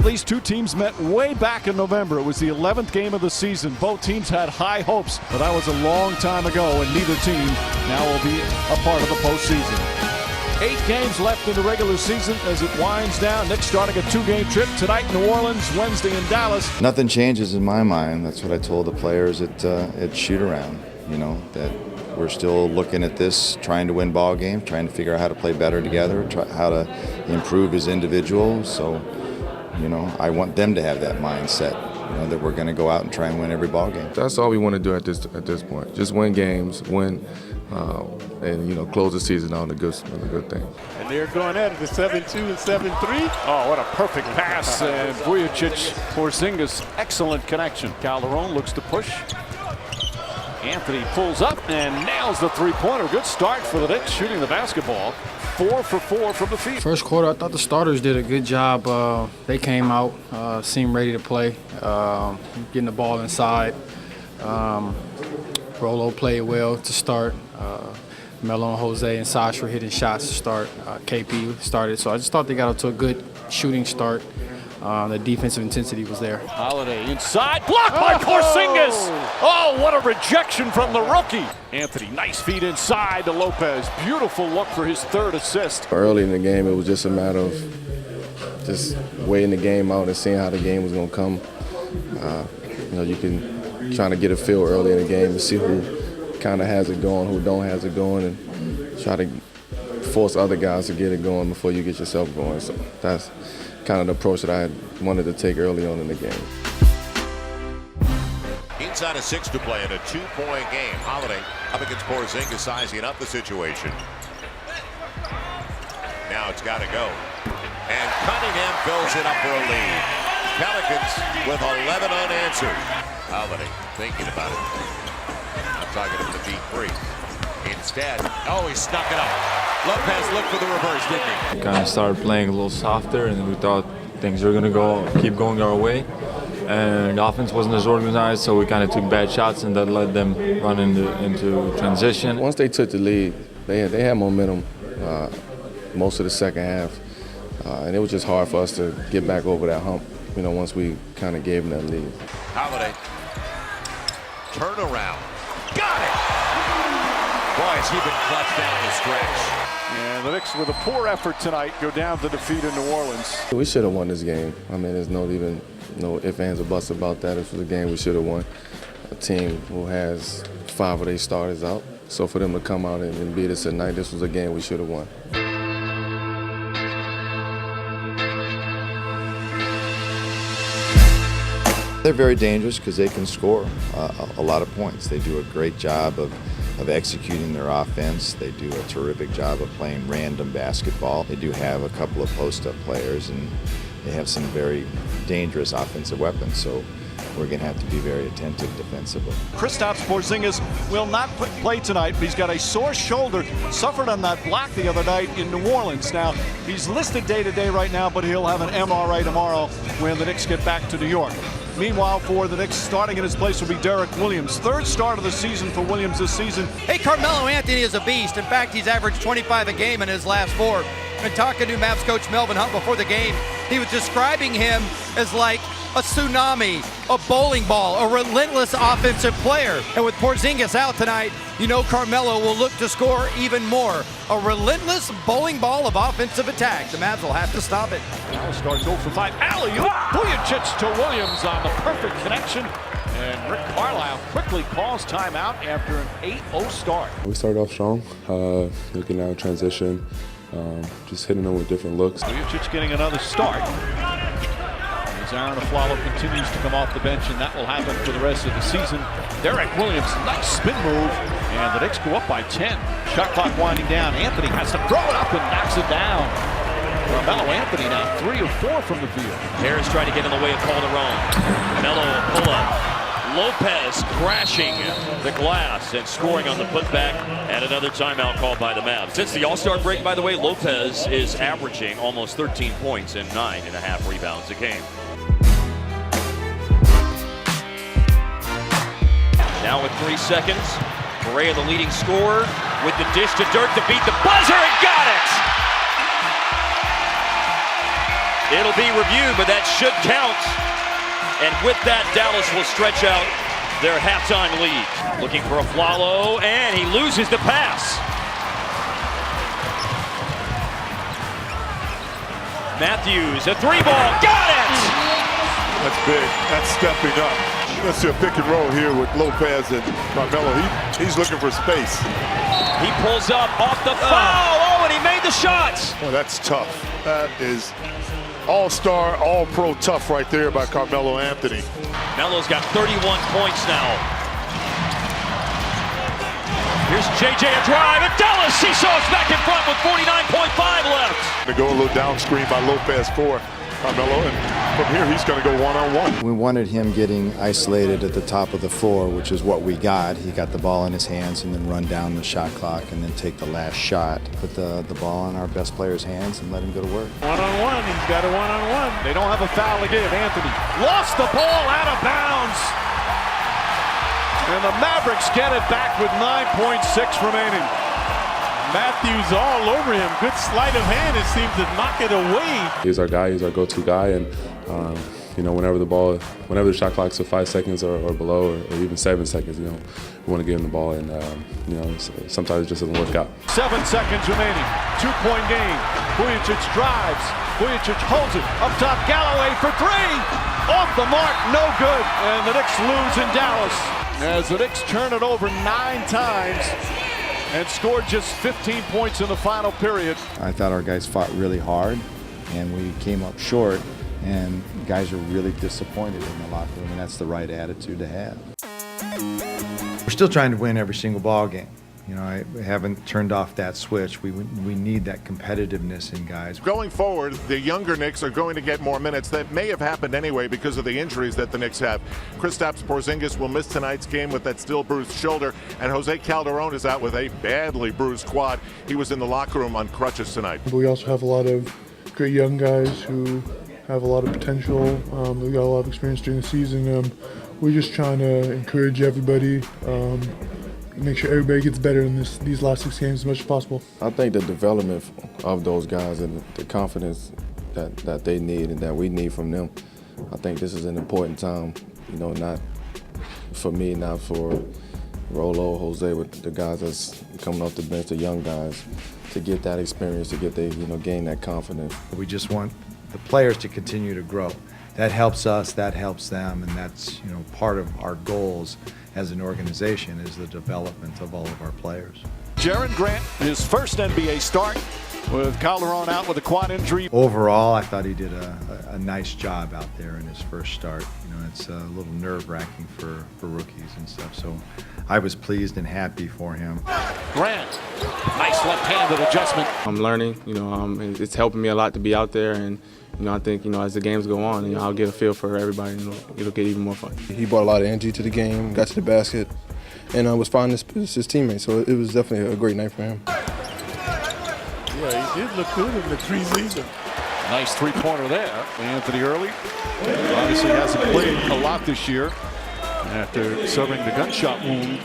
These two teams met way back in November. It was the 11th game of the season. Both teams had high hopes, but that was a long time ago, and neither team now will be a part of the postseason. 8 games left in the regular season as it winds down. Knicks starting a 2-game trip tonight in New Orleans, Wednesday in Dallas. Nothing changes in my mind. That's what I told the players at shoot-around, that we're still looking at this, trying to win ball games, trying to figure out how to play better together, how to improve as individuals. So, I want them to have that mindset, that we're going to go out and try and win every ball game. That's all we want to do at this point. Just win games, win, and close the season on a good thing. And they're going at it, the 7-2 and 7-3. Oh, what a perfect pass. And Vujacic, Porzingis, excellent connection. Calderon looks to push. Anthony pulls up and nails the three-pointer. Good start for the Knicks shooting the basketball. 4 for 4 from the field. First quarter, I thought the starters did a good job. They came out, seemed ready to play, getting the ball inside. Rolo played well to start. Melo and Jose and Sash were hitting shots to start. KP started, so I just thought they got up to a good shooting start. The defensive intensity was there. Holiday inside, blocked by Porzingis. Oh, what a rejection from the rookie. Anthony, nice feed inside to Lopez. Beautiful look for his 3rd assist. Early in the game, it was just a matter of just waiting the game out and seeing how the game was going to come. You can try to get a feel early in the game and see who kind of has it going, who don't has it going, and try to force other guys to get it going before you get yourself going. So that's kind of the approach that I had wanted to take early on in the game. Inside of 6 to play in a 2-point game. Holiday up against Porzingis, sizing up the situation. Now it's got to go. And Cunningham fills it up for a lead. Pelicans with 11 unanswered. Holiday thinking about it. I'm talking about the deep 3. Instead, he snuck it up. Lopez looked for the reverse, didn't he? We kind of started playing a little softer, and we thought things were going to keep going our way. And the offense wasn't as organized, so we kind of took bad shots, and that led them run into transition. Once they took the lead, they had momentum most of the second half, and it was just hard for us to get back over that hump. Once we kind of gave them that lead. Holiday, turnaround, got it. Boy, has he been clutched down the stretch. And the Knicks, with a poor effort tonight, go down to defeat in New Orleans. We should have won this game. There's no ifs, ands, or buts about that. This was a game we should have won. A team who has 5 of their starters out. So for them to come out and beat us tonight, this was a game we should have won. They're very dangerous because they can score a lot of points. They do a great job of executing their offense. They do a terrific job of playing random basketball. They do have a couple of post-up players, and they have some very dangerous offensive weapons. So we're going to have to be very attentive defensively. Kristaps Porzingis will not play tonight. He's got a sore shoulder, suffered on that block the other night in New Orleans. Now, he's listed day-to-day right now, but he'll have an MRI tomorrow when the Knicks get back to New York. Meanwhile, for the Knicks, starting in his place will be Derek Williams. 3rd start of the season for Williams this season. Hey, Carmelo Anthony is a beast. In fact, he's averaged 25 a game in his last 4. And talking to Mavs coach Melvin Hunt before the game, he was describing him as like a tsunami, a bowling ball, a relentless offensive player. And with Porzingis out tonight, Carmelo will look to score even more. A relentless bowling ball of offensive attack. The Mavs will have to stop it. Now starts 0 for 5. Alley-oop. Vujacic to Williams on the perfect connection. And Rick Carlisle quickly calls timeout after an 8-0 start. We started off strong, looking at transition, just hitting them with different looks. Vujacic getting another start. As Aaron Aflalo continues to come off the bench, and that will happen for the rest of the season. Derek Williams, nice spin move, and the Knicks go up by 10. Shot clock winding down. Anthony has to throw it up and knocks it down. Carmelo Anthony now 3 of 4 from the field. Harris trying to get in the way of Calderon. Melo pull up. Lopez crashing the glass and scoring on the putback, and another timeout called by the Mavs. Since the All-Star break, by the way, Lopez is averaging almost 13 points and 9.5 rebounds a game. Now with 3 seconds, Correa the leading scorer with the dish to Dirk to beat the buzzer and got it! It'll be reviewed, but that should count. And with that, Dallas will stretch out their halftime lead. Looking for Afflalo, and he loses the pass. Matthews, a three ball, got it! That's big. That's stepping up. Let's see a pick and roll here with Lopez and Carmelo. He's looking for space. He pulls up off the foul. Oh, and he made the shots. Oh, that's tough. That is all-star, all-pro tough right there by Carmelo Anthony. Melo's got 31 points now. Here's JJ, a drive, and Dallas seesaws back in front with 49.5 left. To go a little down screen by Lopez for Carmelo, and from here he's going to go one-on-one. We wanted him getting isolated at the top of the floor, which is what we got. He got the ball in his hands and then run down the shot clock and then take the last shot. Put the ball in our best player's hands and let him go to work. One-on-one, he's got a one-on-one. They don't have a foul to give. Anthony lost the ball out of bounds. And the Mavericks get it back with 9.6 remaining. Matthews all over him. Good sleight of hand. It seems to knock it away. He's our guy. He's our go-to guy, and whenever the shot clock's at 5 seconds or below, or even 7 seconds, we want to give him the ball, and sometimes it just doesn't work out. 7 seconds remaining. 2-point game. Vujicic drives. Vujicic holds it up top. Galloway for three. Off the mark. No good. And the Knicks lose in Dallas as the Knicks turn it over 9 times and scored just 15 points in the final period. I thought our guys fought really hard, and we came up short, and guys are really disappointed in the locker room, and that's the right attitude to have. We're still trying to win every single ball game. I haven't turned off that switch. We need that competitiveness in guys. Going forward, the younger Knicks are going to get more minutes. That may have happened anyway because of the injuries that the Knicks have. Kristaps Porzingis will miss tonight's game with that still bruised shoulder, and Jose Calderon is out with a badly bruised quad. He was in the locker room on crutches tonight. But we also have a lot of great young guys who have a lot of potential. They've got a lot of experience during the season. We're just trying to encourage everybody. Make sure everybody gets better in these last 6 games as much as possible. I think the development of those guys and the confidence that they need and that we need from them, I think this is an important time, not for me, not for Rolo, Jose, with the guys that's coming off the bench, the young guys, to get that experience, to get gain that confidence. We just want the players to continue to grow. That helps us, that helps them, and that's part of our goals as an organization is the development of all of our players. Jaren Grant, his first NBA start with Calderon out with a quad injury. Overall, I thought he did a nice job out there in his first start. It's a little nerve-wracking for rookies and stuff, so I was pleased and happy for him. Grant, nice left-handed adjustment. I'm learning, it's helping me a lot to be out there, and I think, as the games go on, I'll get a feel for everybody, and it'll get even more fun. He brought a lot of energy to the game, got to the basket, and was finding his teammates, so it was definitely a great night for him. Yeah, he did look good in the preseason. Nice three-pointer there, Anthony Early. Obviously hasn't played a lot this year after suffering the gunshot wound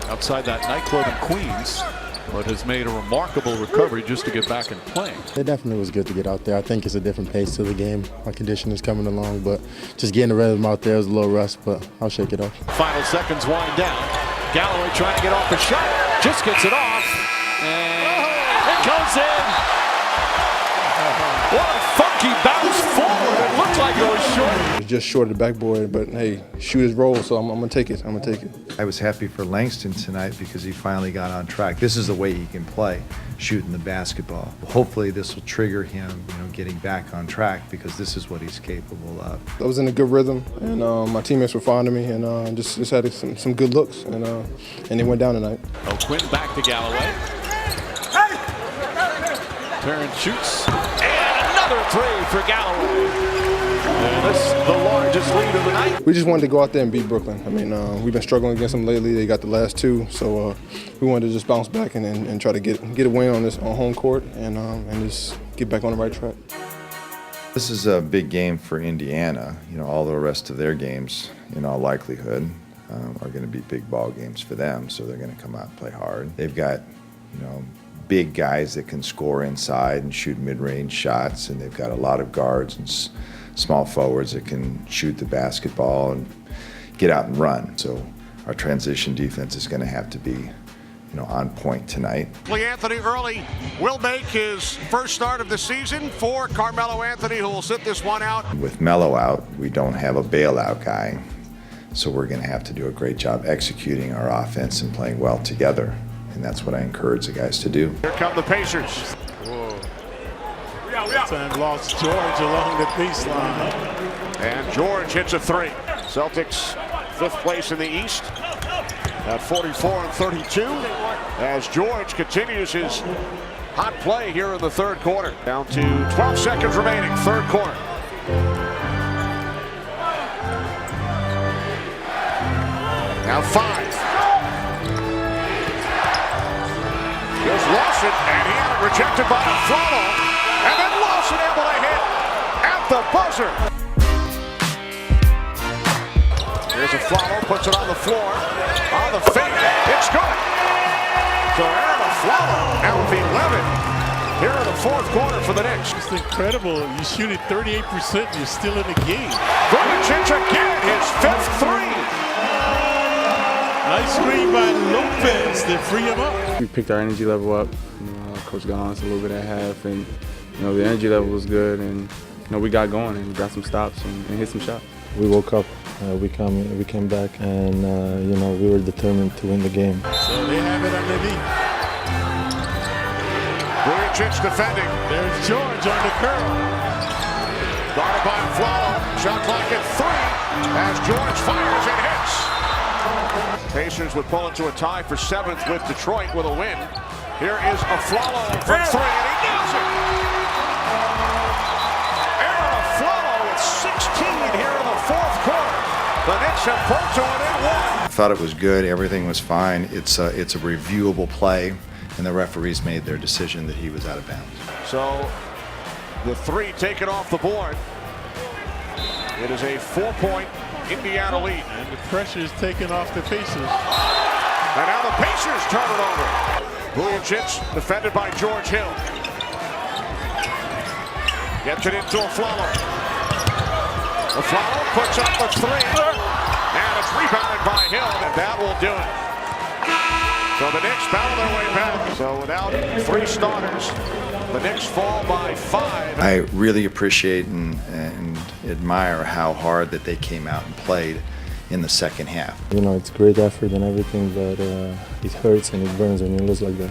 outside that nightclub in Queens, but has made a remarkable recovery just to get back and playing. It definitely was good to get out there. I think it's a different pace to the game. My condition is coming along, but just getting the rhythm out there was a little rust, but I'll shake it off. Final seconds wind down. Galloway trying to get off the shot, just gets it off, and it goes in. What a funky bounce forward. It looked like it was short. Just short of the backboard, but hey, shoot his roll, so I'm going to take it. I was happy for Langston tonight because he finally got on track. This is the way he can play, shooting the basketball. Hopefully this will trigger him, getting back on track because this is what he's capable of. I was in a good rhythm, and my teammates were fond of me, and just had some good looks, and they went down tonight. Quinn back to Galloway. Perrin shoots. Another three for Galloway. And that's the largest lead of the night. We just wanted to go out there and beat Brooklyn. I mean, we've been struggling against them lately. They got the last 2, so we wanted to just bounce back and try to get a win on home court and just get back on the right track. This is a big game for Indiana. All the rest of their games, in all likelihood, are going to be big ball games for them, so they're going to come out and play hard. They've got, big guys that can score inside and shoot mid-range shots, and they've got a lot of guards and small forwards that can shoot the basketball and get out and run. So our transition defense is going to have to be, on point tonight. Anthony early will make his first start of the season for Carmelo Anthony, who will sit this one out. With Melo out, we don't have a bailout guy, so we're going to have to do a great job executing our offense and playing well together, and that's what I encourage the guys to do. Here come the Pacers. Whoa. Time lost George along the baseline. And George hits a three. Celtics 5th place in the East at 44-32 as George continues his hot play here in the third quarter. Down to 12 seconds remaining, third quarter. Now 5. Here's Lawson, and he had it rejected by Aflalo. And then Lawson able to hit at the buzzer. Here's Aflalo, puts it on the floor. On the fake, it's good. So Aaron Aflalo now with 11 here in the fourth quarter for the Knicks. It's incredible. You shoot it 38%, you're still in the game. Vucevic again, his 5th three. Nice screen by Lopez to free him up. We picked our energy level up. Coach got on us a little bit at half, and the energy level was good, and we got going and got some stops and hit some shots. We woke up, we came back, and we were determined to win the game. So they have it underneath. Vucevic defending. There's George on the curl. Guarded by Aflalo. Shot clock at 3 as George fires and hits. Pacers would pull into a tie for 7th with Detroit with a win. Here is Aflalo from 3, and he nails it. Aaron Aflalo with 16 here in the fourth quarter. The Knicks have pulled to it in 1. I thought it was good. Everything was fine. It's a reviewable play, and the referees made their decision that he was out of bounds. So the 3 taken off the board. It is a 4-point Indiana lead. And the pressure is taken off the Pacers. And now the Pacers turn it over. Vucevic defended by George Hill. Gets it into Aflalo. Aflalo puts up a 3. And it's rebounded by Hill. And that will do it. So the Knicks battle their way back. So without 3 starters, the Knicks fall by 5. I really appreciate and admire how hard that they came out and played in the second half. It's great effort and everything, but it hurts and it burns when you lose like that.